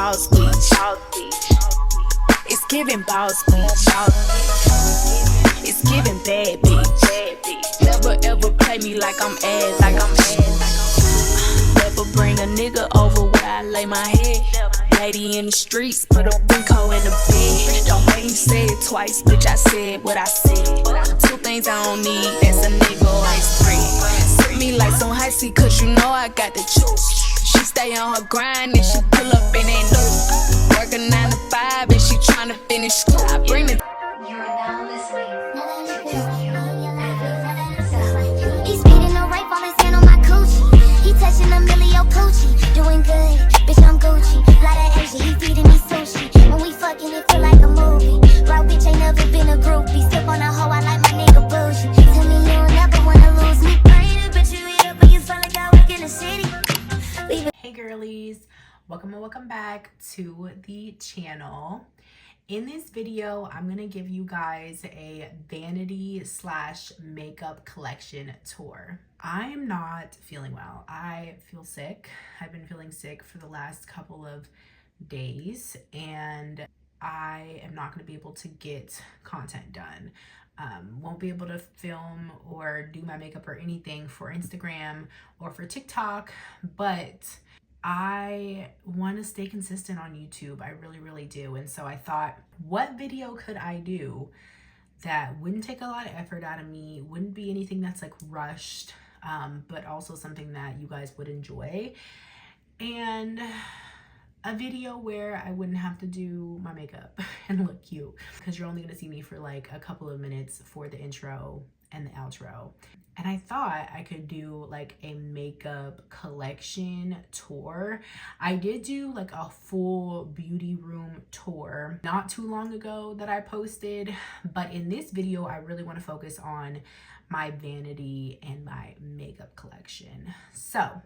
boss bitch. It's giving boss bitch. It's giving bad bitch. Never ever play me like I'm ass. Never bring a nigga over where I lay my head. Lady in the streets, put a Rico in the bed. Don't make me say it twice, bitch, I said what I said. Two things I don't need, that's a nigga or his friend. Sip me like some high C, cause you know I got the juice. She stay on her grind and she pull up and ain't loose. Work a 9 to 5 and she tryna finish school. I bring the You are now listening to He's speeding no right, falling sand on my coochie. He touching a millio coochie. Doing good, bitch, I'm Gucci. Lot of Asia, he feeding me sushi. When we fucking, it feel like a movie. Bro, bitch, ain't never been a groupie. Step on a hoe, I like my nigga bougie. Tell me you don't never wanna lose me. Bitch, you eat up, but you feel like I work in the city. Hey girlies, welcome back to the channel. In this video, I'm gonna give you guys a vanity / makeup collection tour. I'm not feeling well. I feel sick. I've been feeling sick for the last couple of days and I am not gonna be able to get content done. Won't be able to film or do my makeup or anything for Instagram or for TikTok, but I want to stay consistent on YouTube. I really do. And so I thought, what video could I do that wouldn't take a lot of effort out of me, wouldn't be anything that's like rushed, but also something that you guys would enjoy, and a video where I wouldn't have to do my makeup and look cute, because you're only going to see me for like a couple of minutes for the intro and the outro. And I thought I could do like a makeup collection tour. I did do like a full beauty room tour not too long ago that I posted, but in this video I really want to focus on my vanity and my makeup collection. So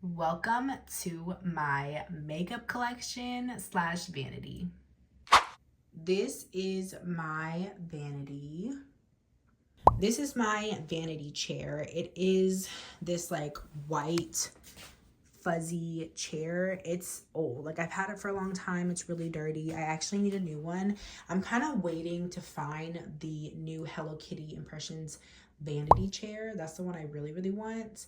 welcome to my makeup collection / vanity. This is my vanity. This is my vanity chair. It is this like white fuzzy chair. It's old. Like I've had it for a long time. It's really dirty. I actually need a new one. I'm kind of waiting to find the new Hello Kitty Impressions vanity chair. That's the one I really want.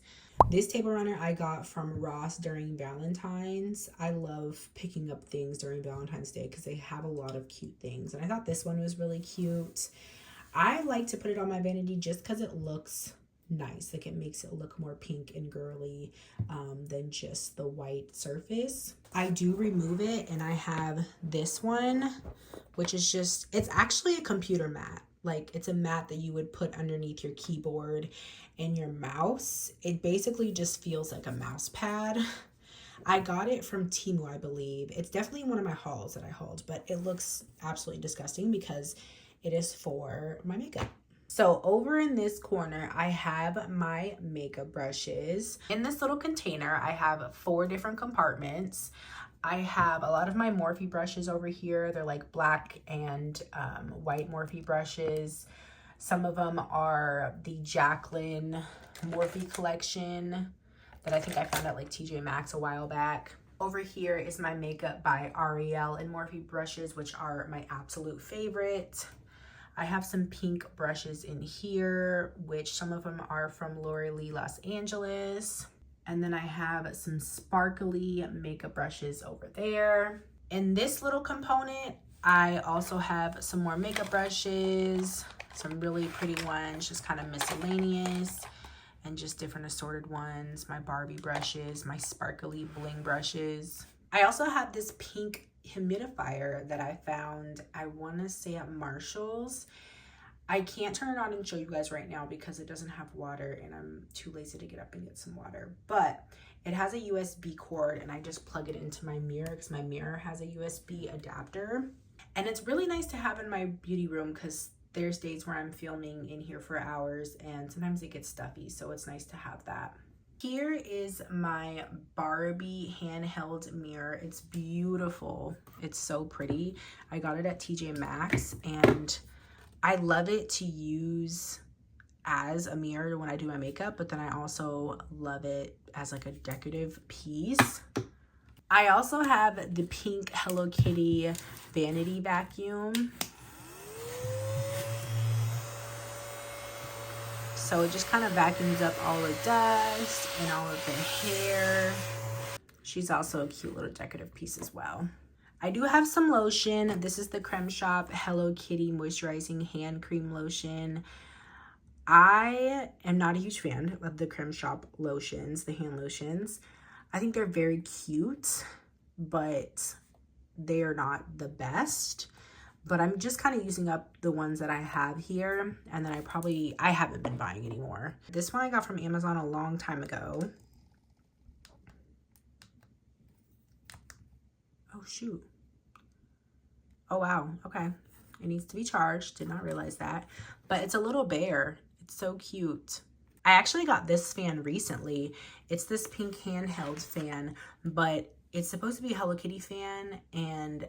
This table runner I got from Ross during Valentine's. I love picking up things during Valentine's Day because they have a lot of cute things. And I thought this one was really cute. I like to put it on my vanity just because it looks nice. Like it makes it look more pink and girly than just the white surface. I do remove it and I have this one, which is just, it's actually a computer mat. Like it's a mat that you would put underneath your keyboard and your mouse. It basically just feels like a mouse pad. I got it from Temu, I believe. It's definitely one of my hauls that I hauled, but it looks absolutely disgusting because it is for my makeup. So over in this corner, I have my makeup brushes. In this little container, I have 4 different compartments. I have a lot of my Morphe brushes over here. They're like black and white Morphe brushes. Some of them are the Jaclyn Morphe collection that I think I found at like TJ Maxx a while back. Over here is my Makeup by Ariel and Morphe brushes, which are my absolute favorite. I have some pink brushes in here, which some of them are from Laura Lee Los Angeles. And then I have some sparkly makeup brushes over there. In this little component, I also have some more makeup brushes, some really pretty ones, just kind of miscellaneous, and just different assorted ones. My Barbie brushes, my sparkly bling brushes. I also have this pink humidifier that I found, I want to say at Marshall's. I can't turn it on and show you guys right now because it doesn't have water and I'm too lazy to get up and get some water, but it has a USB cord and I just plug it into my mirror because my mirror has a USB adapter. And it's really nice to have in my beauty room because there's days where I'm filming in here for hours and sometimes it gets stuffy, so it's nice to have that. Here is my Barbie handheld mirror. It's beautiful. It's so pretty. I got it at TJ Maxx and I love it to use as a mirror when I do my makeup, but then I also love it as like a decorative piece. I also have the pink Hello Kitty Vanity vacuum. So it just kind of vacuums up all the dust and all of the hair. She's also a cute little decorative piece as well. I do have some lotion. This is the Creme Shop Hello Kitty Moisturizing Hand Cream Lotion. I am not a huge fan of the Creme Shop lotions, the hand lotions. I think they're very cute, but they are not the best. But I'm just kind of using up the ones that I have here, and then I haven't been buying anymore. This one I got from Amazon a long time ago. Oh shoot. Oh wow, okay. It needs to be charged, did not realize that. But it's a little bear, it's so cute. I actually got this fan recently. It's this pink handheld fan, but it's supposed to be a Hello Kitty fan, and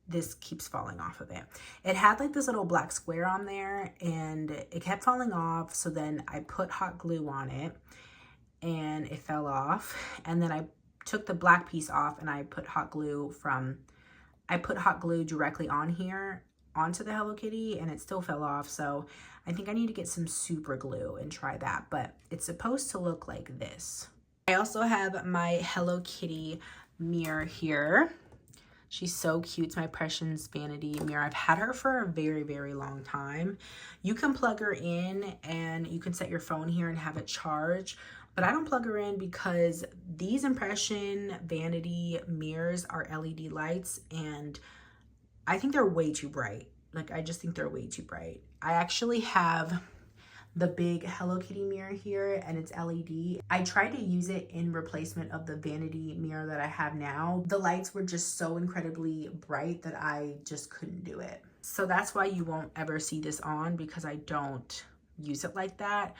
this keeps falling off of it. It had like this little black square on there, and it kept falling off. So then I put hot glue on it, and it fell off. And then I took the black piece off, and I put hot glue directly on here onto the Hello Kitty, and it still fell off. So I think I need to get some super glue and try that, but it's supposed to look like this. I also have my Hello Kitty mirror here. She's so cute. It's my Precious Vanity mirror. I've had her for a very, very long time. You can plug her in and you can set your phone here and have it charge, but I don't plug her in because these Impression Vanity mirrors are LED lights, and I think they're way too bright. Like, I just think they're way too bright. I actually have the big Hello Kitty mirror here, and it's LED. I tried to use it in replacement of the Vanity mirror that I have now. The lights were just so incredibly bright that I just couldn't do it. So that's why you won't ever see this on, because I don't use it like that.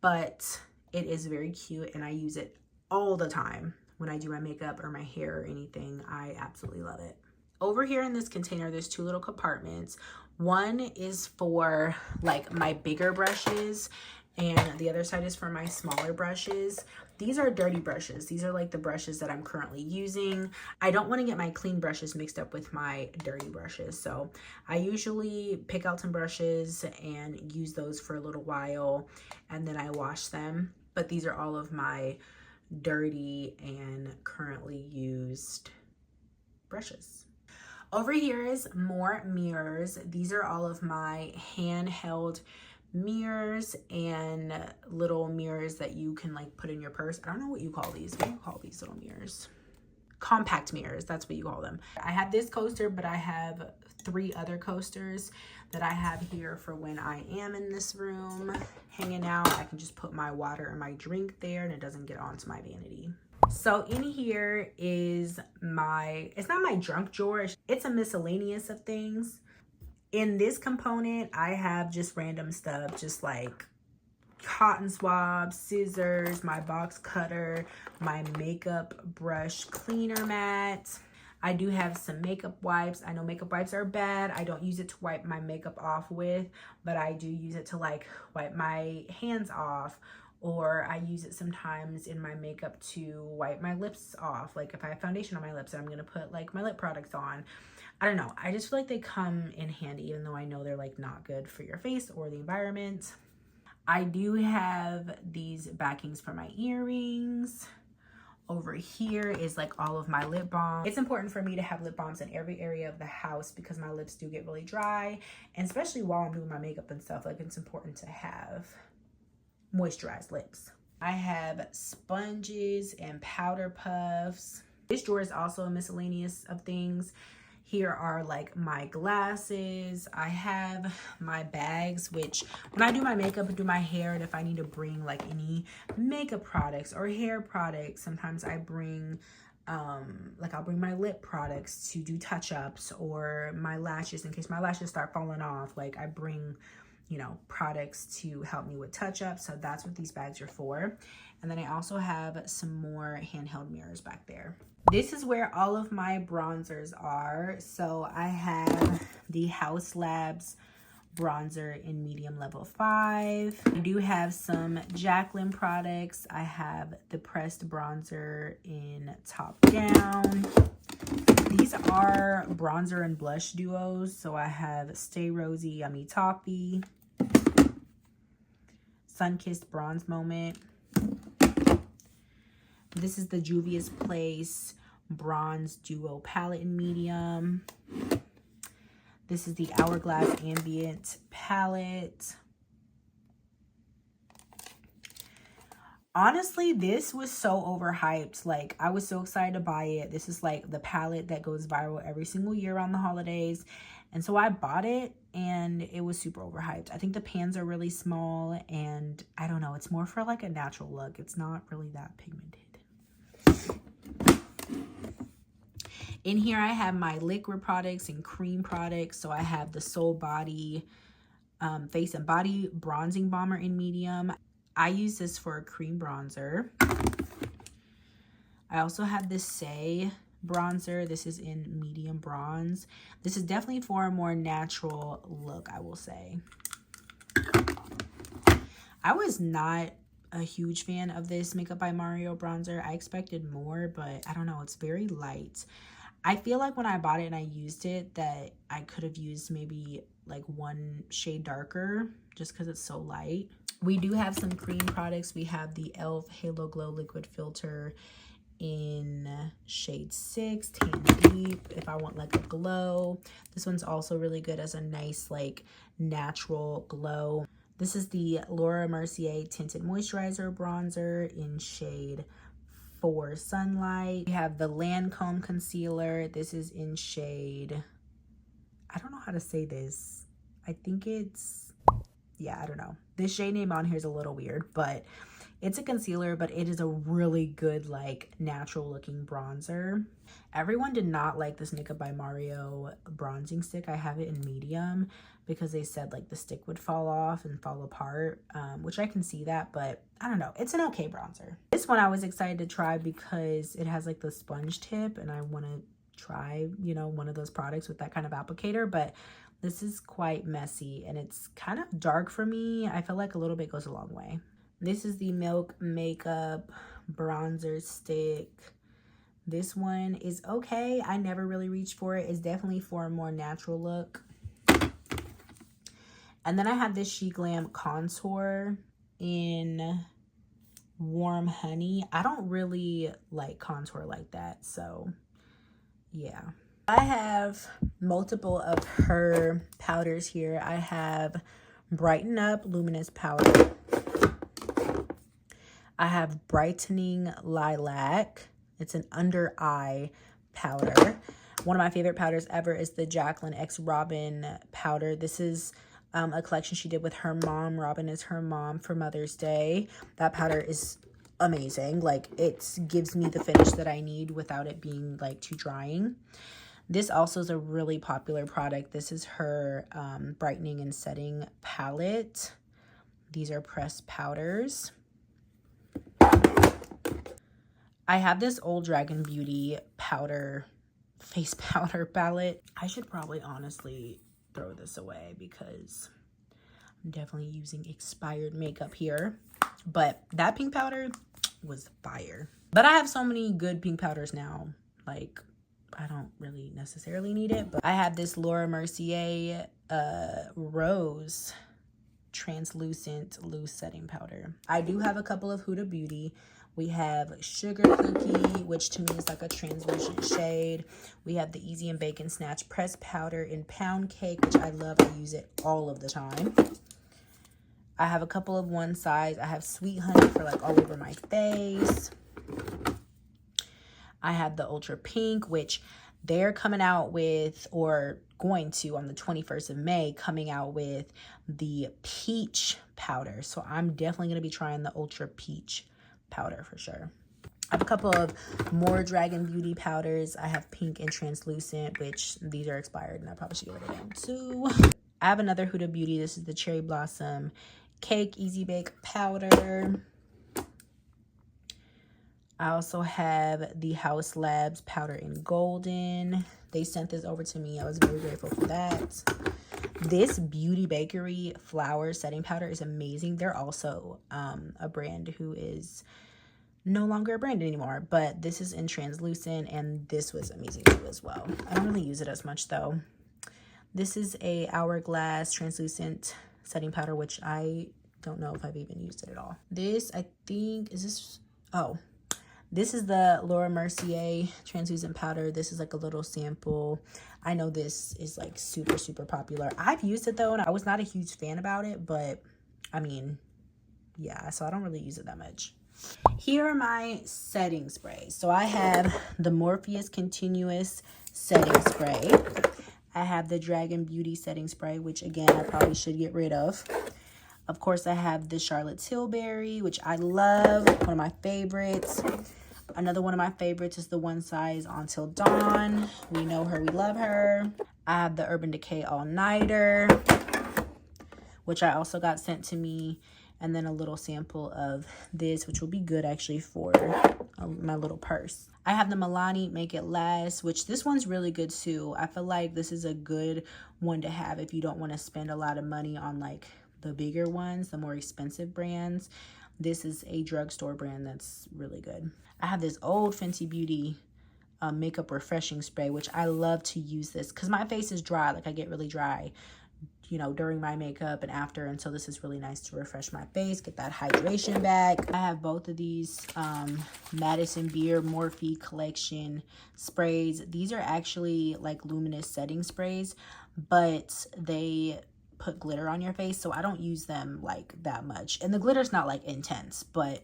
But it is very cute, and I use it all the time when I do my makeup or my hair or anything. I absolutely love it. Over here in this container, there's two little compartments. One is for like my bigger brushes, and the other side is for my smaller brushes. These are dirty brushes. These are like the brushes that I'm currently using. I don't want to get my clean brushes mixed up with my dirty brushes. So I usually pick out some brushes and use those for a little while, and then I wash them. But these are all of my dirty and currently used brushes. Over here is more mirrors. These are all of my handheld mirrors and little mirrors that you can like put in your purse. I don't know what you call these. What do you call these little mirrors? Compact mirrors, that's what you call them. I have this coaster, but I have 3 other coasters that I have here for when I am in this room hanging out. I can just put my water and my drink there, and it doesn't get onto my vanity. So in here is it's not my junk drawer, it's a miscellaneous of things. In this component, I have just random stuff, just like cotton swabs, scissors, my box cutter, my makeup brush cleaner mat. I do have some makeup wipes. I know makeup wipes are bad. I don't use it to wipe my makeup off with, but I do use it to like wipe my hands off, or I use it sometimes in my makeup to wipe my lips off. Like if I have foundation on my lips and I'm gonna put like my lip products on. I don't know, I just feel like they come in handy, even though I know they're like not good for your face or the environment. I do have these backings for my earrings. Over here is like all of my lip balm. It's important for me to have lip balms in every area of the house because my lips do get really dry, and especially while I'm doing my makeup and stuff, like it's important to have moisturized lips. I have sponges and powder puffs. This drawer is also a miscellaneous of things. Here are like my glasses. I have my bags, which when I do my makeup and do my hair, and if I need to bring like any makeup products or hair products, sometimes I bring I'll bring my lip products to do touch-ups, or my lashes in case my lashes start falling off. Like I bring, you know, products to help me with touch-ups. So that's what these bags are for. And then I also have some more handheld mirrors back there. This is where all of my bronzers are. So I have the House Labs bronzer in medium level 5. I do have some Jaclyn products. I have the pressed bronzer in top down. These are bronzer and blush duos. So I have Stay Rosy Yummy Toffee, Sun-Kissed Bronze Moment. This is the Juvia's Place Bronze Duo Palette in medium. This is the Hourglass Ambient Palette. Honestly, this was so overhyped. Like, I was so excited to buy it. This is like the palette that goes viral every single year around the holidays. And so I bought it and it was super overhyped. I think the pans are really small and I don't know. It's more for like a natural look. It's not really that pigmented. In here, I have my liquid products and cream products. So I have the Soul Body Face and Body Bronzing Bomber in medium. I use this for a cream bronzer. I also have this Say bronzer. This is in medium bronze. This is definitely for a more natural look, I will say. I was not a huge fan of this Makeup by Mario bronzer. I expected more, but I don't know. It's very light. I feel like when I bought it and I used it that I could have used maybe like one shade darker just because it's so light. We do have some cream products. We have the e.l.f. Halo Glow Liquid Filter in shade 6, Tan Deep, if I want like a glow. This one's also really good as a nice like natural glow. This is the Laura Mercier Tinted Moisturizer Bronzer in shade 4 Sunlight. We have the Lancome Concealer. This is in shade, I don't know how to say this. I think it's, yeah, I don't know. This shade name on here is a little weird, but it's a concealer, but it is a really good, like, natural looking bronzer. Everyone did not like this Makeup by Mario bronzing stick. I have it in medium because they said, like, the stick would fall off and fall apart, which I can see that, but I don't know. It's an okay bronzer. This one I was excited to try because it has, like, the sponge tip, and I want to try, you know, one of those products with that kind of applicator, but this is quite messy, and it's kind of dark for me. I feel like a little bit goes a long way. This is the Milk Makeup Bronzer Stick. This one is okay. I never really reached for it. It's definitely for a more natural look. And then I have this She Glam Contour in Warm Honey. I don't really like contour like that, so yeah. I have multiple of her powders here. I have Brighten Up Luminous Powder. I have Brightening Lilac. It's an under eye powder. One of my favorite powders ever is the Jaclyn X Robin powder. This is a collection she did with her mom. Robin is her mom for Mother's Day. That powder is amazing. Like, it gives me the finish that I need without it being like too drying. This also is a really popular product. This is her brightening and setting palette. These are pressed powders. I have this Old Dragon Beauty powder, face powder palette. I should probably honestly throw this away because I'm definitely using expired makeup here. But that pink powder was fire. But I have so many good pink powders now. Like, I don't really necessarily need it. But I have this Laura Mercier Rose Translucent Loose Setting Powder. I do have a couple of Huda Beauty. We have Sugar Cookie, which to me is like a translucent shade. We have the Easy and Bacon Snatch Pressed Powder in Pound Cake, which I love. I use it all of the time. I have a couple of one size. I have Sweet Honey for like all over my face. I have the Ultra Pink, which they're coming out with, or going to on the 21st of May, coming out with the Peach powder. So I'm definitely going to be trying the Ultra Peach powder for sure. I have a couple of more Dragon Beauty powders. I have Pink and Translucent, which these are expired and I probably should get rid of them too. I have another Huda Beauty. This is the Cherry Blossom Cake Easy Bake powder. I also have the House Labs powder in Golden. They sent this over to me. I was very grateful for that. This Beauty Bakery Flour Setting Powder is amazing. They're also a brand who is no longer a brand anymore, but this is in translucent, and this was amazing too as well. I don't really use it as much though. This is a Hourglass translucent setting powder, which I don't know if I've even used it at all. This, I think, is this, oh, this is the Laura Mercier translucent powder. This is like a little sample. I know this is like super, super popular. I've used it though, and I was not a huge fan about it, but I mean, yeah, so I don't really use it that much. Here are my setting sprays. So I have the Morpheus Continuous Setting Spray. I have the Dragon Beauty Setting Spray, which again, I probably should get rid of. Of course, I have the Charlotte Tilbury, which I love, one of my favorites. Another one of my favorites is the One Size Until Dawn. We know her, we love her. I have the Urban Decay All Nighter, which I also got sent to me. And then a little sample of this, which will be good actually for my little purse. I have the Milani Make It Last, which this one's really good too. I feel like this is a good one to have if you don't want to spend a lot of money on like the bigger ones, the more expensive brands. This is a drugstore brand that's really good. I have this old Fenty Beauty makeup refreshing spray, which I love to use this because my face is dry. Like I get really dry, you know, during my makeup and after, and so this is really nice to refresh my face, get that hydration back. I have both of these Madison Beer Morphe collection sprays. These are actually like luminous setting sprays, but they put glitter on your face, so I don't use them like that much, and the glitter's not like intense, but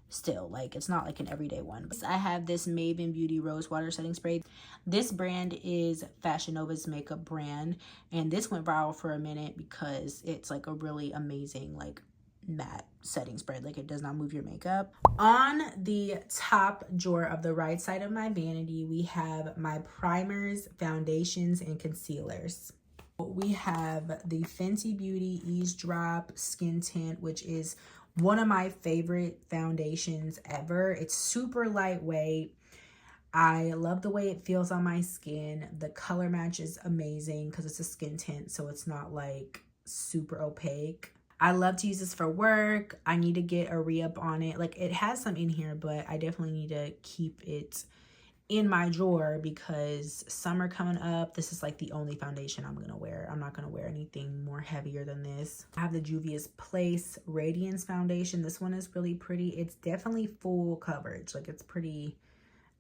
still, like, it's not like an everyday one. I have this Maven Beauty Rose Water Setting Spray. This brand is Fashion Nova's makeup brand, and this went viral for a minute because it's like a really amazing like matte setting spray. Like, it does not move your makeup. On the top drawer of the right side of my vanity, we have my primers, foundations, and concealers. We have the Fenty Beauty Eavesdrop Skin Tint, which is one of my favorite foundations ever. It's super lightweight. I love the way it feels on my skin. The color match is amazing because it's a skin tint, so it's not like super opaque. I love to use this for work. I need to get a re-up on it. Like, it has some in here, but I definitely need to keep it in my drawer because summer coming up. This is like the only foundation I'm gonna wear. I'm not gonna wear anything more heavier than this. I have the Juvia's Place Radiance Foundation. This one is really pretty. It's definitely full coverage. Like, it's pretty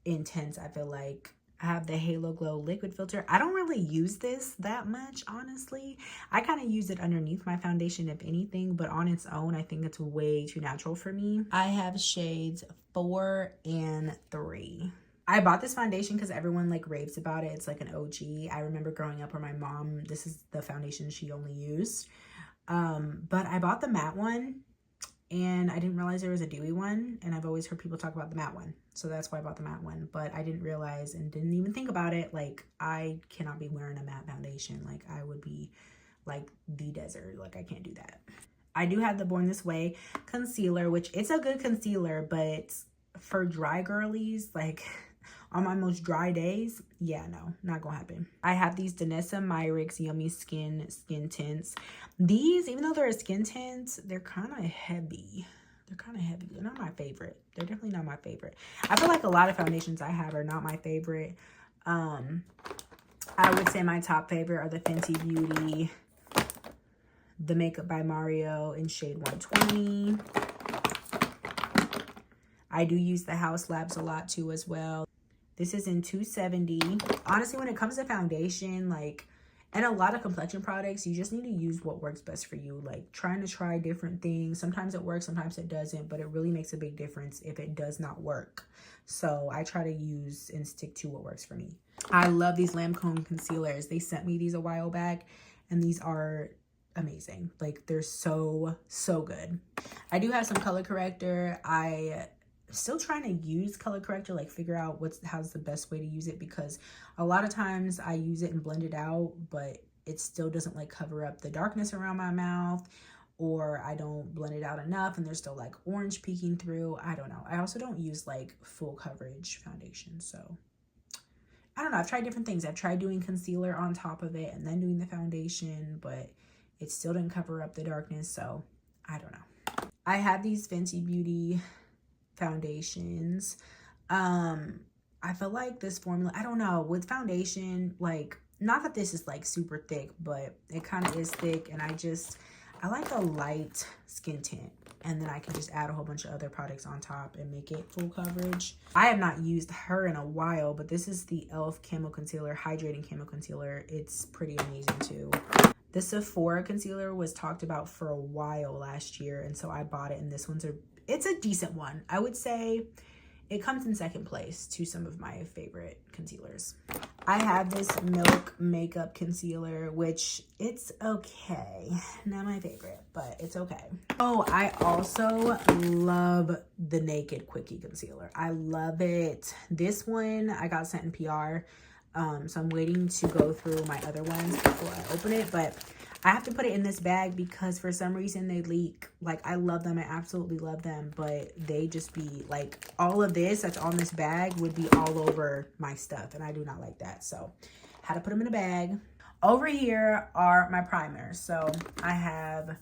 intense, I feel like. I have the Halo Glow Liquid Filter. I don't really use this that much, honestly. I kind of use it underneath my foundation, if anything, but on its own, I think it's way too natural for me. I have shades 4 and 3. I bought this foundation because everyone like raves about it. It's like an OG. I remember growing up where my mom, this is the foundation she only used. But I bought the matte one and I didn't realize there was a dewy one. And I've always heard people talk about the matte one. So that's why I bought the matte one. But I didn't realize and didn't even think about it. Like, I cannot be wearing a matte foundation. Like, I would be like the desert. Like, I can't do that. I do have the Born This Way concealer, which it's a good concealer, but for dry girlies, like on my most dry days, yeah, no, not gonna happen. I have these Danessa Myricks Yummy Skin tints. These, even though they're a skin tint, they're kind of heavy. They're not my favorite. They're definitely not my favorite. I feel like a lot of foundations I have are not my favorite. I would say my top favorite are the Fenty Beauty, the Makeup by Mario in shade 120. I do use the House Labs a lot too as well. This is in 270. Honestly, when it comes to foundation, like, and a lot of complexion products, you just need to use what works best for you. Like, trying to try different things. Sometimes it works, sometimes it doesn't, but it really makes a big difference if it does not work. So I try to use and stick to what works for me. I love these Lancome concealers. They sent me these a while back, and these are amazing. Like, they're so good. I do have some color corrector. I still trying to use color corrector, like figure out how's the best way to use it, because a lot of times I use it and blend it out, but it still doesn't like cover up the darkness around my mouth, or I don't blend it out enough and there's still like orange peeking through. I don't know. I also don't use like full coverage foundation, so I don't know. I've tried different things. I've tried doing concealer on top of it and then doing the foundation, but it still didn't cover up the darkness. So I don't know. I have these Fenty Beauty foundations. I feel like this formula, I don't know, with foundation, like, not that this is like super thick, but it kind of is thick, and I like a light skin tint, and then I can just add a whole bunch of other products on top and make it full coverage. I have not used her in a while, but this is the e.l.f. Camo Concealer, Hydrating Camo Concealer. It's pretty amazing too. The Sephora concealer was talked about for a while last year, and so I bought it, and this one's it's a decent one. I would say it comes in second place to some of my favorite concealers. I have this Milk Makeup Concealer, which it's okay. Not my favorite, but it's okay. Oh, I also love the Naked Quickie Concealer. I love it. This one I got sent in PR. So I'm waiting to go through my other ones before I open it, but I have to put it in this bag because for some reason they leak. Like, I love them. I absolutely love them, but they just be like, all of this that's on this bag would be all over my stuff, and I do not like that. So had to put them in a bag. Over here are my primers. So I have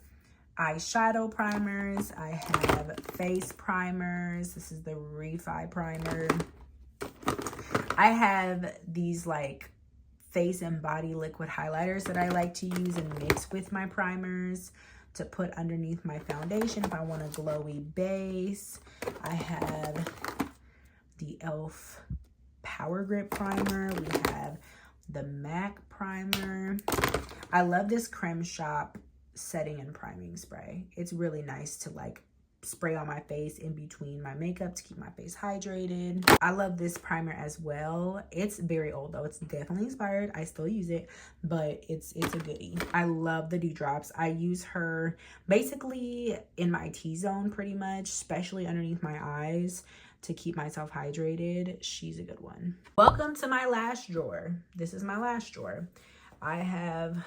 eyeshadow primers. I have face primers. This is the Refi primer. I have these like face and body liquid highlighters that I like to use and mix with my primers to put underneath my foundation if I want a glowy base. I have the e.l.f. Power Grip Primer. We have the MAC Primer. I love this Creme Shop setting and priming spray. It's really nice to like spray on my face in between my makeup to keep my face hydrated. I love this primer as well. It's very old though. It's definitely expired. I still use it, but it's a goodie. I love the Dew Drops. I use her basically in my T-zone pretty much, especially underneath my eyes to keep myself hydrated. She's a good one. Welcome to my lash drawer. This is my lash drawer. I have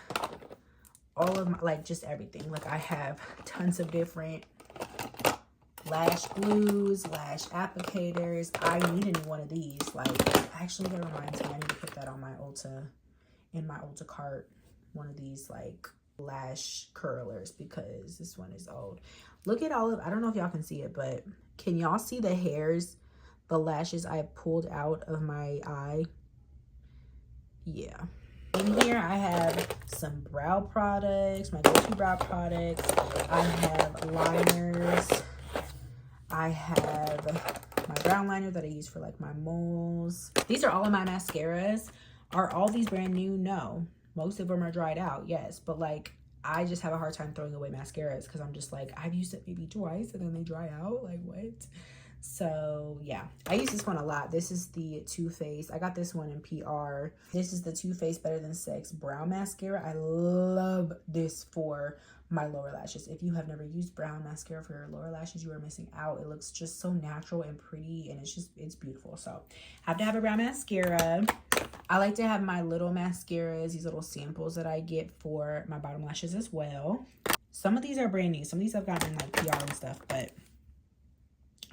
all of my, like, just everything. Like, I have tons of different lash glues, lash applicators. I need a new one of these. Like, actually, that reminds me, I need to put that on my Ulta, in my Ulta cart. One of these like lash curlers, because this one is old. Look at all of, I don't know if y'all can see it, but can y'all see the hairs, the lashes I pulled out of my eye? Yeah. In here, I have some brow products, my go-to brow products. I have liners. I have my brown liner that I use for like my moles. These are all of my mascaras. Are all these brand new? No. Most of them are dried out, yes. But like, I just have a hard time throwing away mascaras because I'm just like, I've used it maybe twice and then they dry out. Like, what? So yeah, I use this one a lot. This is the Too Faced. I got this one in PR. This is the Too Faced Better Than Sex brow mascara. I love this for my lower lashes. If you have never used brown mascara for your lower lashes, you are missing out. It looks just so natural and pretty, and it's beautiful. So have to have a brown mascara. I like to have my little mascaras, these little samples that I get for my bottom lashes as well. Some of these are brand new. Some of these I've gotten in like PR and stuff, but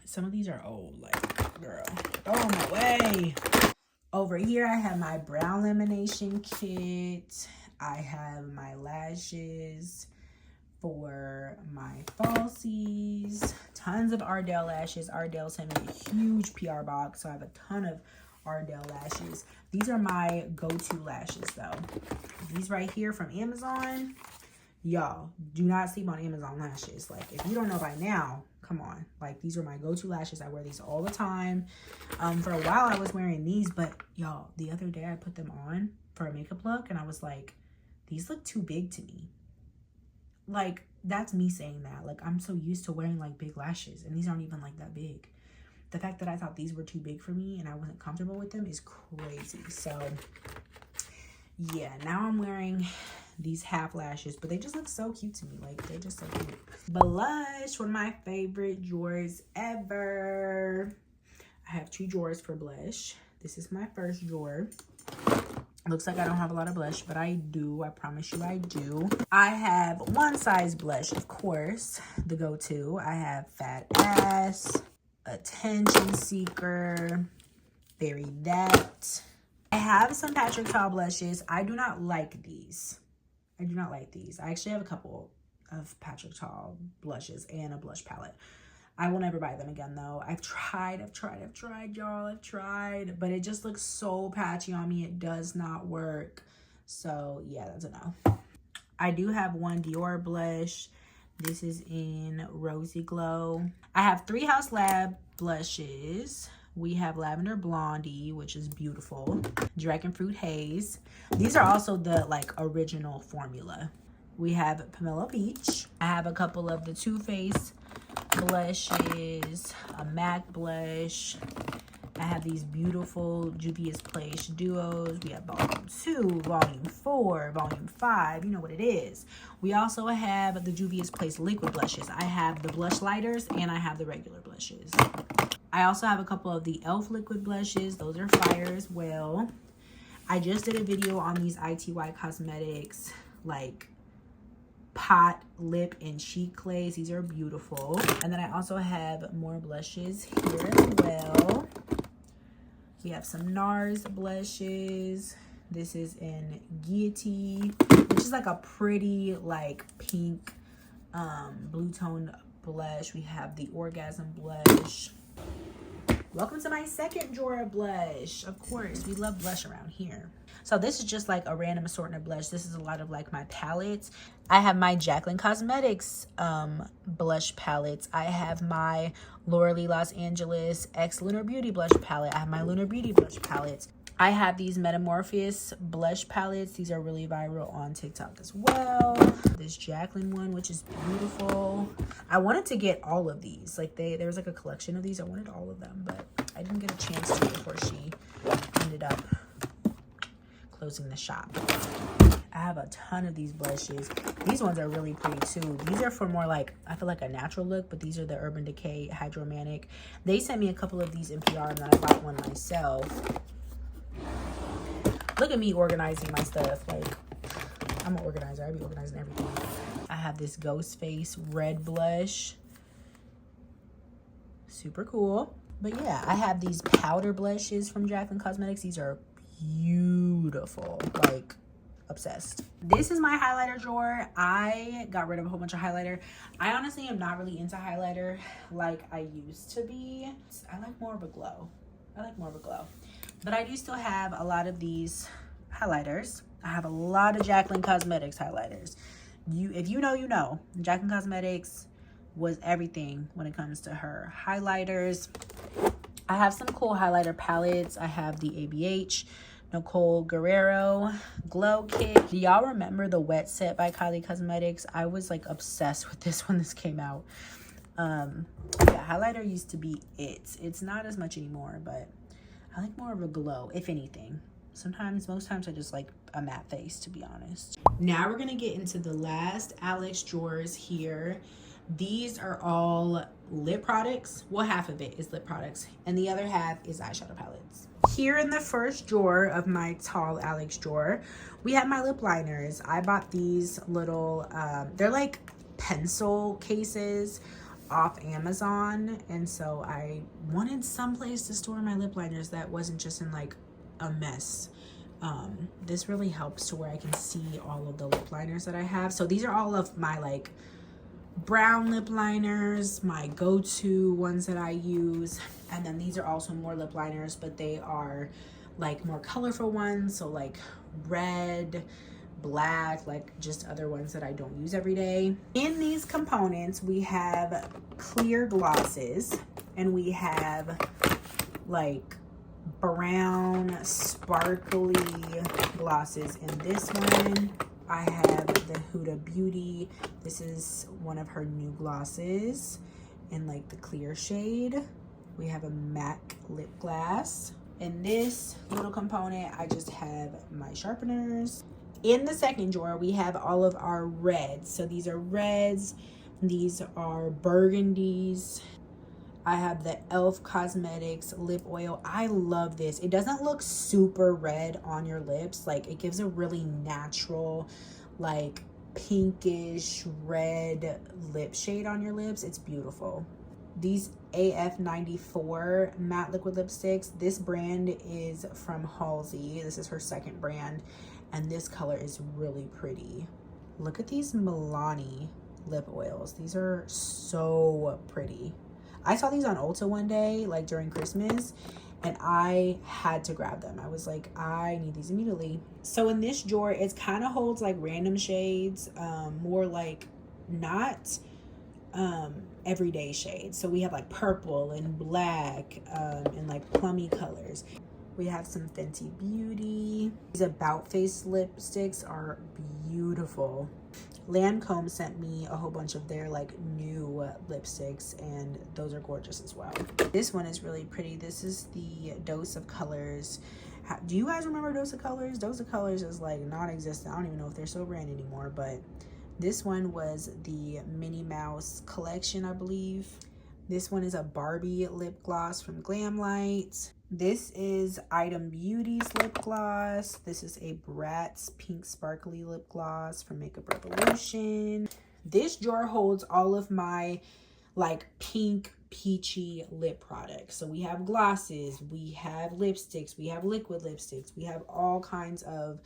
some of these are old. Like, girl, oh my way. Over here, I have my brow lamination kit. I have my lashes for my falsies. Tons of Ardell lashes. Ardell sent me a huge PR box, so I have a ton of Ardell lashes. These are my go-to lashes though. These right here from Amazon. Y'all, do not sleep on Amazon lashes. Like, if you don't know by now, come on. Like, these are my go-to lashes. I wear these all the time. For a while I was wearing these, but y'all, the other day I put them on for a makeup look and I was like, these look too big to me. Like, that's me saying that. Like, I'm so used to wearing like big lashes and these aren't even like that big. The fact that I thought these were too big for me and I wasn't comfortable with them is crazy. So yeah, now I'm wearing these half lashes, but they just look so cute to me. Like, they're just so cute. Blush, one of my favorite drawers ever. I have two drawers for blush. This is my first drawer. Looks like I don't have a lot of blush, but I do. I promise you I do. I have one size blush, of course, the go-to. I have Fat Ass, Attention Seeker, Bury That, I have some Patrick Ta blushes. I do not like these. I do not like these. I actually have a couple of Patrick Ta blushes and a blush palette. I will never buy them again though. I've tried, y'all. I've tried, but it just looks so patchy on me. It does not work. So yeah, that's a no. I do have one Dior blush. This is in Rosy Glow. I have 3 House Lab blushes. We have Lavender Blondie, which is beautiful. Dragon Fruit Haze. These are also the like original formula. We have Pomelo Peach. I have a couple of the Too Faced blushes, a MAC blush. I have these beautiful Juvia's Place duos. We have volume 2, volume 4, volume 5. You know what it is. We also have the Juvia's Place liquid blushes. I have the blush lighters and I have the regular blushes. I also have a couple of the e.l.f. liquid blushes. Those are fire as well. I just did a video on these ITY Cosmetics like pot lip and cheek clays. These are beautiful. And then I also have more blushes here as well. We have some NARS blushes. This is in Guillotine, which is like a pretty like pink blue tone blush. We have the Orgasm blush. Welcome to my second drawer of blush. Of course, we love blush around here. So this is just like a random assortment of blush. This is a lot of like my palettes. I have my Jaclyn Cosmetics blush palettes. I have my Laura Lee Los Angeles X Lunar Beauty blush palette. I have my Lunar Beauty blush palettes. I have these Metamorphosis blush palettes. These are really viral on TikTok as well. This Jaclyn one, which is beautiful. I wanted to get all of these. Like there was like a collection of these. I wanted all of them, but I didn't get a chance to before she ended up closing the shop. I have a ton of these blushes. These ones are really pretty too. These are for more like, I feel like a natural look, but these are the Urban Decay Hydromatic. They sent me a couple of these in PR and then I bought one myself. Look at me organizing my stuff. Like, I'm an organizer. I be organizing everything. I have this Ghostface red blush. Super cool. But yeah, I have these powder blushes from Jaclyn Cosmetics. These are beautiful. Like, obsessed. This is my highlighter drawer. I got rid of a whole bunch of highlighter. I honestly am not really into highlighter like I used to be. I like more of a glow. But I do still have a lot of these highlighters. I have a lot of Jaclyn Cosmetics highlighters. If you know, you know. Jaclyn Cosmetics was everything when it comes to her highlighters. I have some cool highlighter palettes. I have the ABH Nicole Guerrero Glow Kit. Do y'all remember the Wet Set by Kylie Cosmetics? I was like obsessed with this when this came out. Yeah, highlighter used to be it. It's not as much anymore, but I like more of a glow, if anything. Most times I just like a matte face, to be honest. Now we're gonna get into the last Alex drawers here. These are all lip products. Well, half of it is lip products and the other half is eyeshadow palettes. Here in the first drawer of my tall Alex drawer, we have my lip liners. I bought these little, they're like pencil cases off Amazon, and so I wanted some place to store my lip liners that wasn't just in like a mess. This really helps to where I can see all of the lip liners that I have. So these are all of my like brown lip liners, my go-to ones that I use, and then these are also more lip liners, but they are like more colorful ones, so like red, black, like just other ones that I don't use every day. In these components we have clear glosses and we have like brown sparkly glosses. In this one I have the Huda Beauty. This is one of her new glosses in like the clear shade. We have a MAC lip gloss. In this little component I just have my sharpeners. In the second drawer, we have all of our reds. So these are reds, these are burgundies. I have the e.l.f. Cosmetics lip oil. I love this. It doesn't look super red on your lips. Like, it gives a really natural, like, pinkish red lip shade on your lips. It's beautiful. these AF94 matte liquid lipsticks. This brand is from Halsey. This is her second brand, and this color is really pretty. Look at these Milani lip oils. These are so pretty. I saw these on Ulta one day, like during Christmas, and I had to grab them. I was like, I need these immediately. So in this drawer, it kind of holds like random shades, more like not everyday shades. So we have like purple and black, and like plummy colors. We have some Fenty Beauty. These About Face lipsticks are beautiful. Lancome sent me a whole bunch of their like new lipsticks, and those are gorgeous as well. This one is really pretty. This is the Dose of Colors. Do you guys remember Dose of Colors? Dose of Colors is like non-existent. I don't even know if they're still brand anymore, but this one was the Minnie Mouse collection, I believe. This one is a Barbie lip gloss from Glamlight. This is Item Beauty's lip gloss. This is a Bratz pink sparkly lip gloss from Makeup Revolution. This drawer holds all of my like pink peachy lip products. So we have glosses, we have lipsticks, we have liquid lipsticks, we have all kinds of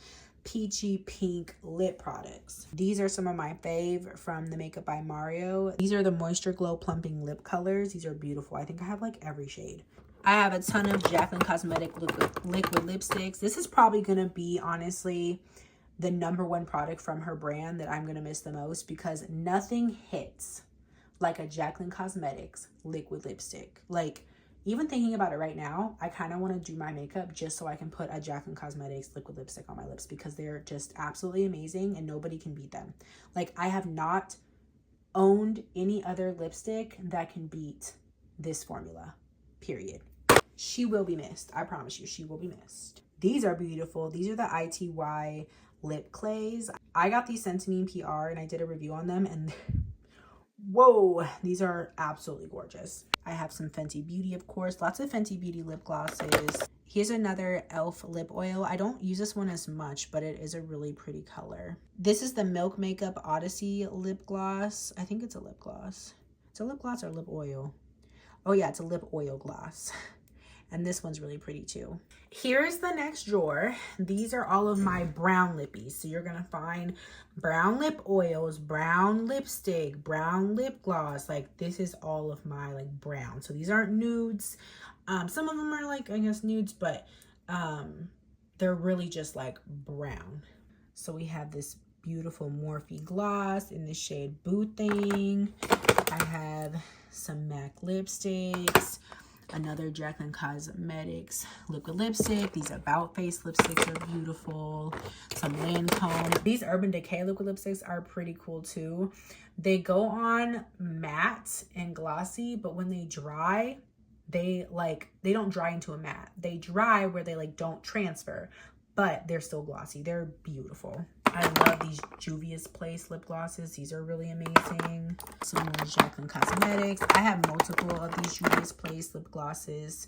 peachy pink lip products. These are some of my fave from the Makeup by Mario. These are the Moisture Glow Plumping Lip Colors. These are beautiful. I think I have like every shade. I have a ton of Jaclyn Cosmetic liquid lipsticks. This is probably gonna be, honestly, the #1 product from her brand that I'm gonna miss the most, because nothing hits like a Jaclyn Cosmetics liquid lipstick. Like, even thinking about it right now, I kind of want to do my makeup just so I can put a Jaclyn Cosmetics liquid lipstick on my lips, because they're just absolutely amazing and nobody can beat them. Like, I have not owned any other lipstick that can beat this formula, period. She will be missed. I promise you, she will be missed. These are beautiful. These are the ITY lip clays. I got these sent to me in PR and I did a review on them, and whoa, these are absolutely gorgeous. I have some Fenty Beauty, of course, lots of Fenty Beauty lip glosses. Here's another e.l.f. lip oil. I don't use this one as much, but it is a really pretty color. This is the Milk Makeup Odyssey lip gloss. I think it's a lip gloss. It's a lip gloss or lip oil? Oh yeah, it's a lip oil gloss. And this one's really pretty too. Here's the next drawer. These are all of my brown lippies. So you're gonna find brown lip oils, brown lipstick, brown lip gloss. Like, this is all of my like brown. So these aren't nudes. Some of them are like, I guess, nudes, but they're really just like brown. So we have this beautiful Morphe gloss in the shade Boo Thing. I have some MAC lipsticks. Another Jaclyn Cosmetics liquid lipstick. These About Face lipsticks are beautiful. Some Lancome. These Urban Decay liquid lipsticks are pretty cool too. They go on matte and glossy, but when they dry, they don't dry into a matte. They dry where they like don't transfer, but they're still glossy. They're beautiful. I love these Juvia's Place lip glosses. These are really amazing. Some more Jaclyn Cosmetics. I have multiple of these Juvia's Place lip glosses,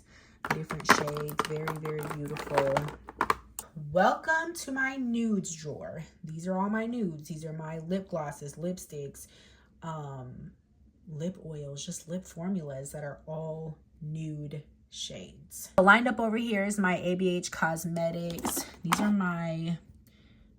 different shades. Very, very beautiful. Welcome to my nudes drawer. These are all my nudes. These are my lip glosses, lipsticks, lip oils, just lip formulas that are all nude shades. Lined up over here is my ABH Cosmetics. These are my,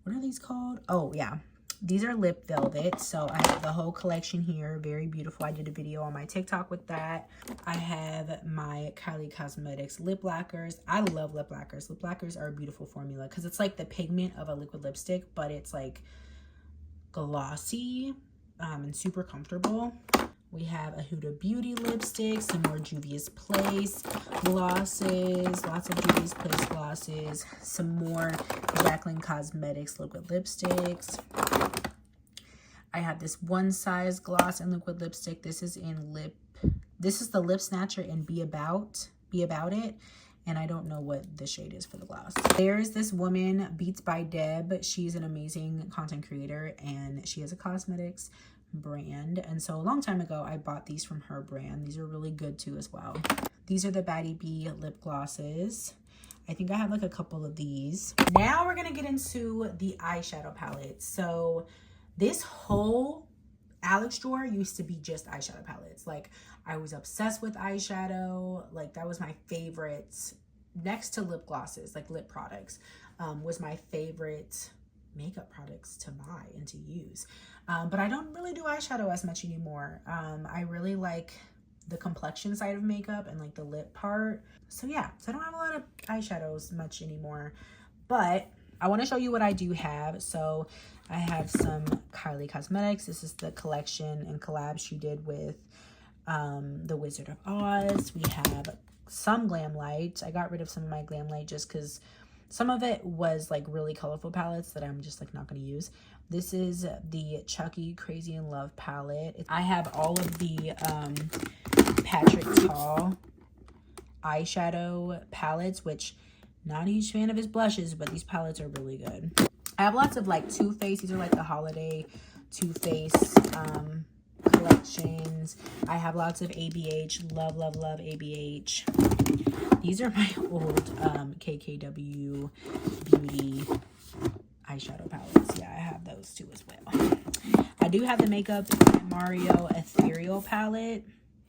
what are these called? Oh yeah, these are lip velvet. So I have the whole collection here. Very beautiful. I did a video on my TikTok with that. I have my Kylie Cosmetics lip lacquers. I love lip lacquers. Lip lacquers are a beautiful formula because it's like the pigment of a liquid lipstick, but it's like glossy and super comfortable. We have a Huda Beauty lipstick, some more Juvia's Place glosses, lots of Juvia's Place glosses, some more Jaclyn Cosmetics liquid lipsticks. I have this One Size gloss and liquid lipstick. This is the Lip Snatcher in Be About It. And I don't know what the shade is for the gloss. There's this woman, Beats by Deb. She's an amazing content creator and she has a cosmetics brand, and so a long time ago I bought these from her brand. These are really good too as well. These are the Baddie B lip glosses. I think I have like a couple of these. Now we're gonna get into the eyeshadow palette. So this whole Alex drawer used to be just eyeshadow palettes. Like, I was obsessed with eyeshadow. Like, that was my favorite, next to lip glosses, like lip products, was my favorite makeup products to buy and to use. But I don't really do eyeshadow as much anymore. I really like the complexion side of makeup and like the lip part. So yeah, so I don't have a lot of eyeshadows much anymore, but I want to show you what I do have. So I have some Kylie Cosmetics. This is the collection and collab she did with the Wizard of Oz. We have some Glam Light. I got rid of some of my Glam Light just because some of it was like really colorful palettes that I'm just like not going to use. This is the Chucky Crazy in Love palette. I have all of the Patrick Tall eyeshadow palettes, which not a huge fan of his blushes, but these palettes are really good. I have lots of like Too Faced. These are like the holiday Too Faced collections. I have lots of ABH. Love, love, love ABH. These are my old KKW Beauty eyeshadow palettes. Yeah, I have those too as well. I do have the Makeup Mario Ethereal palette.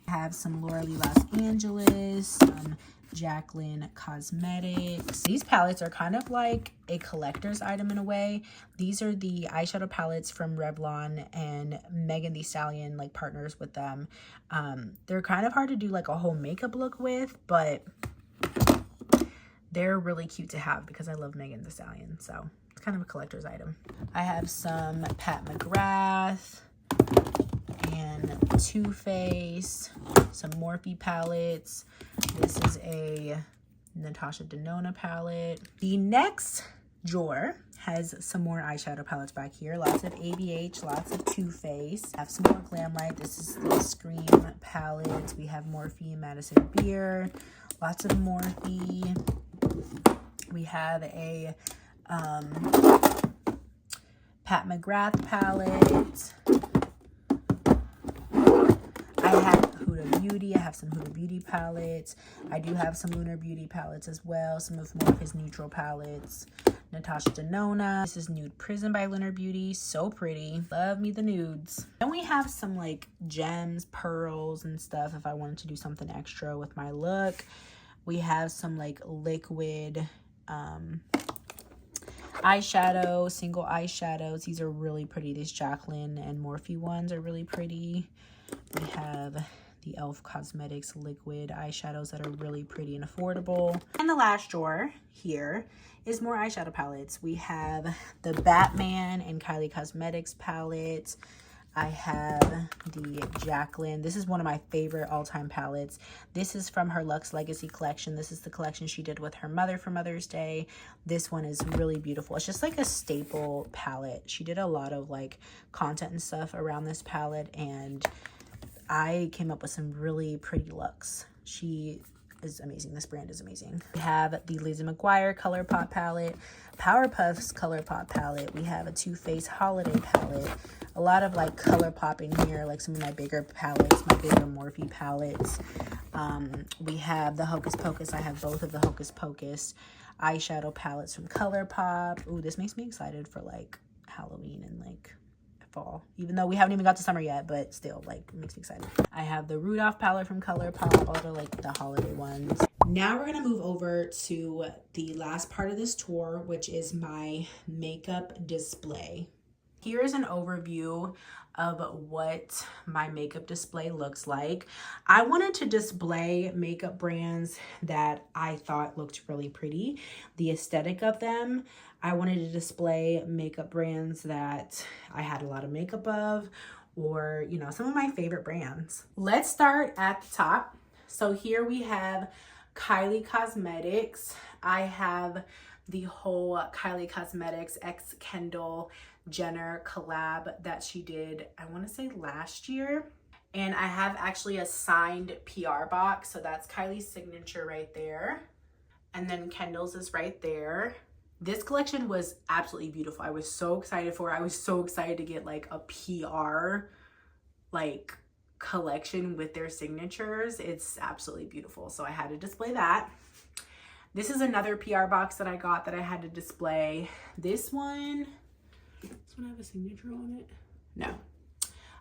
I have some Laura Lee Los Angeles, some Jaclyn Cosmetics. These palettes are kind of like a collector's item in a way. These are the eyeshadow palettes from Revlon, and Megan Thee Stallion like partners with them. They're kind of hard to do like a whole makeup look with, but they're really cute to have because I love Megan Thee Stallion. So it's kind of a collector's item. I have some Pat McGrath and Too Faced, some Morphe palettes. This is a Natasha Denona palette. The next drawer has some more eyeshadow palettes back here. Lots of ABH, lots of Too Faced. I have some more Glam Light. This is the Scream palette. We have Morphe and Madison Beer. Lots of Morphe. We have a Pat McGrath palette. I have Huda Beauty. I have some Huda Beauty palettes. I do have some Lunar Beauty palettes as well. Some of more of his neutral palettes. Natasha Denona. This is Nude Prism by Lunar Beauty. So pretty. Love me the nudes. Then we have some like gems, pearls, and stuff if I wanted to do something extra with my look. We have some like liquid eyeshadow, single eyeshadows. These are really pretty. These Jaclyn and Morphe ones are really pretty. We have the e.l.f. Cosmetics liquid eyeshadows that are really pretty and affordable. And the last drawer here is more eyeshadow palettes. We have the Batman and Kylie Cosmetics palettes. I have the Jaclyn. This is one of my favorite all-time palettes. This is from her Luxe Legacy collection. This is the collection she did with her mother for Mother's Day. This one is really beautiful. It's just like a staple palette. She did a lot of like content and stuff around this palette, and I came up with some really pretty looks. She is amazing. This brand is amazing. We have the Lizzie McGuire ColourPop palette, Powerpuff's ColourPop palette. We have a Too Faced Holiday palette. A lot of like ColourPop in here, like some of my bigger palettes, my bigger Morphe palettes. We have the Hocus Pocus. I have both of the Hocus Pocus eyeshadow palettes from ColourPop. Ooh, this makes me excited for like Halloween and like fall, even though we haven't even got to summer yet, but still like it makes me excited. I have the Rudolph palette from ColourPop, all the like the holiday ones. Now we're gonna move over to the last part of this tour, which is my makeup display. Here is an overview of what my makeup display looks like. I wanted to display makeup brands that I thought looked really pretty, the aesthetic of them. I wanted to display makeup brands that I had a lot of makeup of, or, you know, some of my favorite brands. Let's start at the top. So here we have Kylie Cosmetics. I have the whole Kylie Cosmetics x Kendall Jenner collab that she did, I want to say last year. And I have actually a signed PR box. So that's Kylie's signature right there. And then Kendall's is right there. This collection was absolutely beautiful. I was so excited for it. I was so excited to get like a PR like collection with their signatures. It's absolutely beautiful. So I had to display that. This is another PR box that I got that I had to display. This one have a signature on it? No.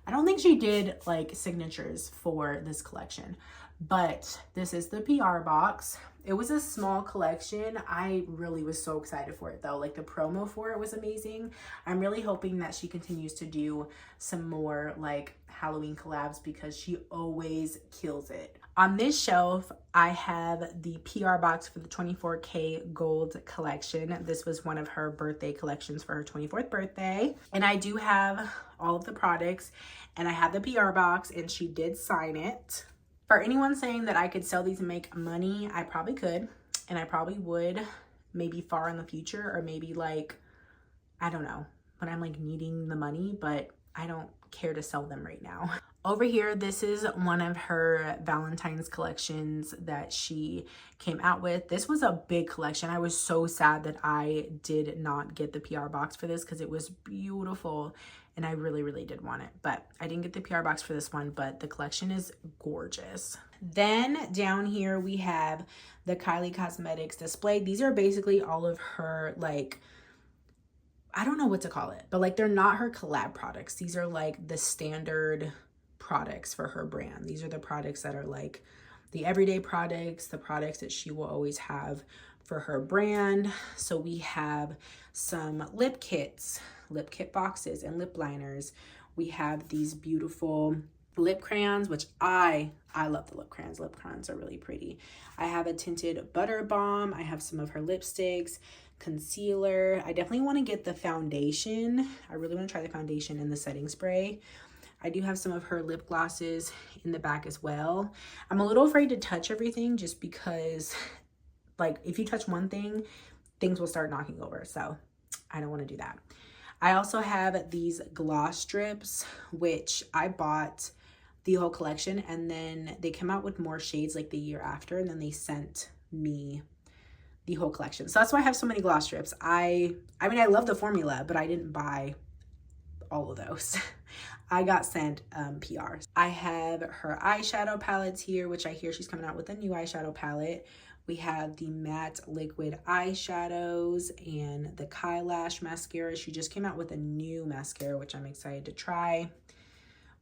I don't think she did like signatures for this collection, but this is the PR box. It was a small collection. I really was so excited for it though. Like the promo for it was amazing. I'm really hoping that she continues to do some more like Halloween collabs because she always kills it. On this shelf, I have the PR box for the 24K gold collection. This was one of her birthday collections for her 24th birthday. And I do have all of the products, and I have the PR box, and she did sign it. For anyone saying that I could sell these and make money, I probably could, and I probably would, maybe far in the future, or maybe like, I don't know, when I'm like needing the money, but I don't care to sell them right now. Over here, this is one of her Valentine's collections that she came out with. This was a big collection. I was so sad that I did not get the PR box for this because it was beautiful and I really, really did want it. But I didn't get the PR box for this one, but the collection is gorgeous. Then down here we have the Kylie Cosmetics display. These are basically all of her like, I don't know what to call it, but like they're not her collab products. These are like the standard products for her brand. These are the products that are like the everyday products, the products that she will always have for her brand. So we have some lip kits, lip kit boxes and lip liners. We have these beautiful lip crayons, which I love the lip crayons. Lip crayons are really pretty. I have a tinted butter balm. I have some of her lipsticks, concealer. I definitely want to get the foundation. I really want to try the foundation and the setting spray. I do have some of her lip glosses in the back as well. I'm a little afraid to touch everything just because like if you touch one thing, things will start knocking over. So I don't want to do that. I also have these gloss strips, which I bought the whole collection and then they came out with more shades like the year after and then they sent me the whole collection. So that's why I have so many gloss strips. I mean, I love the formula, but I didn't buy all of those. I got sent PRs. I have her eyeshadow palettes here, which I hear she's coming out with a new eyeshadow palette. We have the matte liquid eyeshadows and the Kylash mascara. She just came out with a new mascara, which I'm excited to try.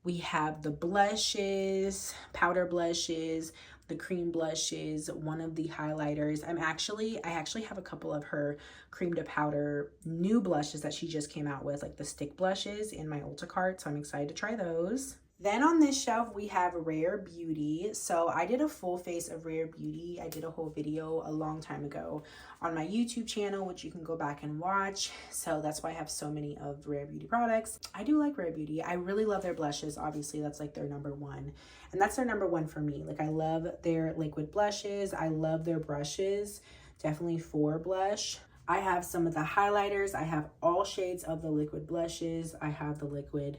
We have the blushes, powder blushes, the cream blushes, one of the highlighters. I actually have a couple of her cream to powder new blushes that she just came out with, like the stick blushes in my Ulta cart. So I'm excited to try those. Then on this shelf, we have Rare Beauty. So I did a full face of Rare Beauty. I did a whole video a long time ago on my YouTube channel, which you can go back and watch. So that's why I have so many of Rare Beauty products. I do like Rare Beauty. I really love their blushes. Obviously, that's like their #1. And that's their #1 for me. Like I love their liquid blushes. I love their brushes. Definitely for blush. I have some of the highlighters. I have all shades of the liquid blushes. I have the liquid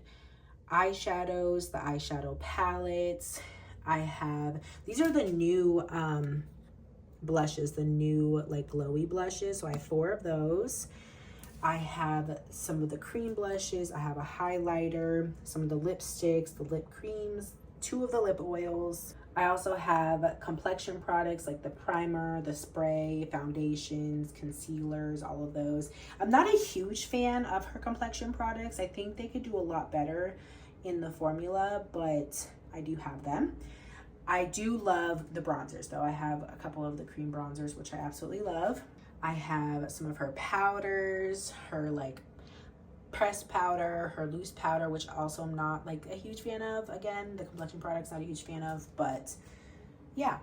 eyeshadows, the eyeshadow palettes. I have, these are the new blushes, the new like glowy blushes. So I have 4 of those. I have some of the cream blushes. I have a highlighter, some of the lipsticks, the lip creams, 2 of the lip oils. I also have complexion products like the primer, the spray, foundations, concealers, all of those. I'm not a huge fan of her complexion products. I think they could do a lot better in the formula, but I do have them. I do love the bronzers though. I have a couple of the cream bronzers, which I absolutely love. I have some of her powders, her like pressed powder, her loose powder, which also I'm not like a huge fan of. Again, the complexion products not a huge fan of, but yeah,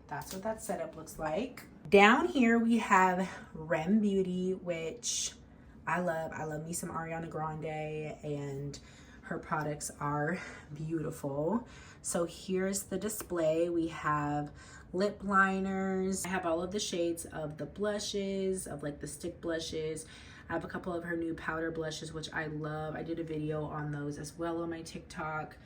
that's what that setup looks like. Down here we have Rem Beauty, which I love. I love me some Ariana Grande, and her products are beautiful. So here's the display. We have lip liners. I have all of the shades of the blushes, of like the stick blushes. I have a couple of her new powder blushes, which I love. I did a video on those as well on my TikTok.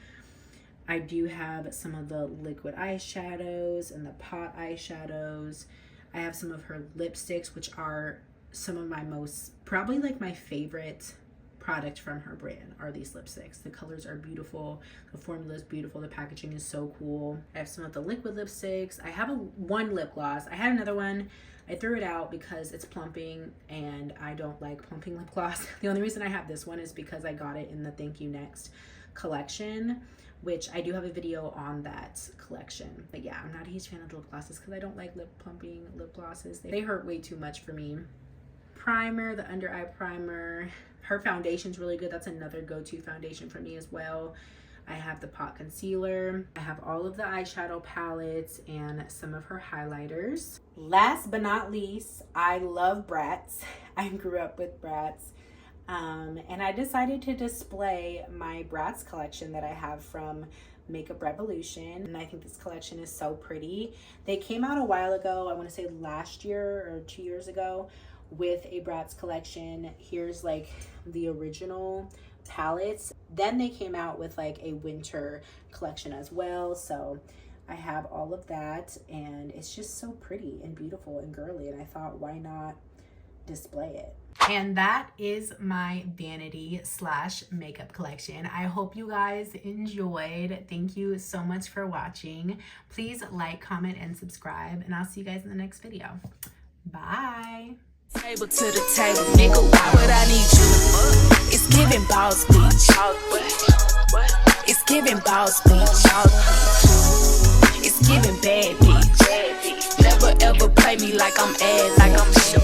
I do have some of the liquid eyeshadows and the pot eyeshadows. I have some of her lipsticks, which are some of my most, probably like my favorite product from her brand are these lipsticks. The colors are beautiful, the formula is beautiful, the packaging is so cool. I have some of the liquid lipsticks. I have one lip gloss. I had another one. I threw it out because it's plumping and I don't like plumping lip gloss. The only reason I have this one is because I got it in the Thank You Next collection, which I do have a video on that collection. But yeah, I'm not a huge fan of lip glosses because I don't like lip plumping lip glosses. They hurt way too much for me. Primer, the under eye primer. Her foundation's really good. That's another go-to foundation for me as well. I have the pot concealer. I have all of the eyeshadow palettes and some of her highlighters. Last but not least, I love Bratz. I grew up with Bratz. And I decided to display my Bratz collection that I have from Makeup Revolution. And I think this collection is so pretty. They came out a while ago, I want to say last year or 2 years ago, with a Bratz collection. Here's like the original palettes. Then they came out with like a winter collection as well. So I have all of that and it's just so pretty and beautiful and girly. And I thought, why not display it? And that is my vanity slash makeup collection. I hope you guys enjoyed. Thank you so much for watching. Please like, comment, and subscribe. And I'll see you guys in the next video. Bye. Table to the table, nigga, why would I need you? It's giving boss bitch. It's giving boss bitch. It's giving bad bitch. Never ever play me like I'm ass, like I'm shit.